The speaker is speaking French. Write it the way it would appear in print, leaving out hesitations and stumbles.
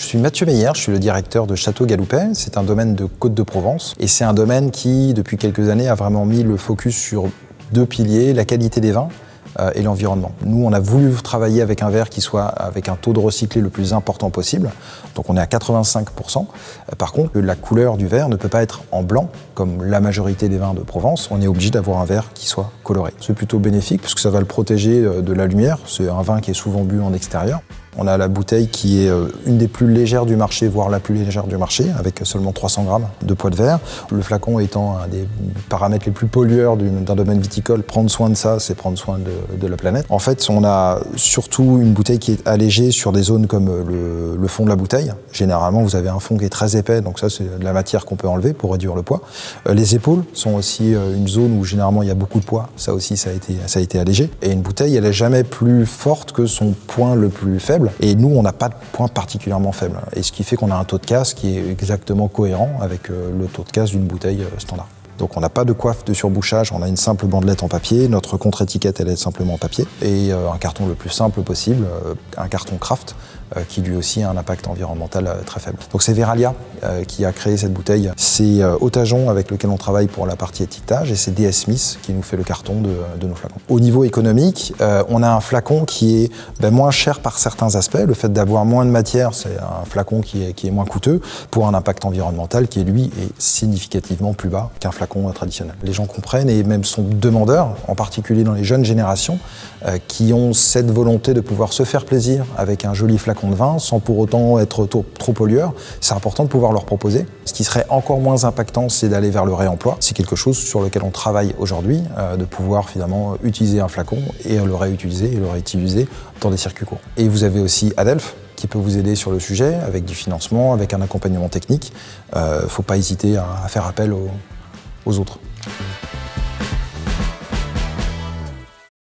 suis Mathieu Meyer, je suis le directeur de Château Galoupet. C'est un domaine de Côte-de-Provence et c'est un domaine qui, depuis quelques années, a vraiment mis le focus sur deux piliers, la qualité des vins et l'environnement. Nous, on a voulu travailler avec un verre qui soit avec un taux de recyclé le plus important possible. Donc on est à 85%. Par contre, la couleur du verre ne peut pas être en blanc, comme la majorité des vins de Provence. On est obligé d'avoir un verre qui soit coloré. C'est plutôt bénéfique parce que ça va le protéger de la lumière. C'est un vin qui est souvent bu en extérieur. On a la bouteille qui est une des plus légères du marché, voire la plus légère du marché, avec seulement 300 grammes de poids de verre. Le flacon étant un des paramètres les plus pollueurs d'un domaine viticole, prendre soin de ça, c'est prendre soin de la planète. En fait, on a surtout une bouteille qui est allégée sur des zones comme le fond de la bouteille. Généralement, vous avez un fond qui est très épais, donc ça, c'est de la matière qu'on peut enlever pour réduire le poids. Les épaules sont aussi une zone où généralement il y a beaucoup de poids. Ça aussi, ça a été allégé. Et une bouteille, elle n'est jamais plus forte que son point le plus faible. Et nous, on n'a pas de point particulièrement faible. Et ce qui fait qu'on a un taux de casse qui est exactement cohérent avec le taux de casse d'une bouteille standard. Donc on n'a pas de coiffe de surbouchage, on a une simple bandelette en papier, notre contre-étiquette elle est simplement en papier, et un carton le plus simple possible, un carton Craft, qui lui aussi a un impact environnemental très faible. Donc c'est Veralia qui a créé cette bouteille, c'est Otajon avec lequel on travaille pour la partie étiquetage, et c'est DS Smith qui nous fait le carton de nos flacons. Au niveau économique, on a un flacon qui est moins cher par certains aspects, le fait d'avoir moins de matière, c'est un flacon qui est moins coûteux, pour un impact environnemental qui lui est significativement plus bas qu'un flacon traditionnel. Les gens comprennent et même sont demandeurs, en particulier dans les jeunes générations, qui ont cette volonté de pouvoir se faire plaisir avec un joli flacon de vin sans pour autant être trop pollueur. C'est important de pouvoir leur proposer. Ce qui serait encore moins impactant, c'est d'aller vers le réemploi. C'est quelque chose sur lequel on travaille aujourd'hui, de pouvoir finalement utiliser un flacon et le réutiliser et le réutiliser dans des circuits courts. Et vous avez aussi Adelph, qui peut vous aider sur le sujet, avec du financement, avec un accompagnement technique. Faut pas hésiter à faire appel aux autres.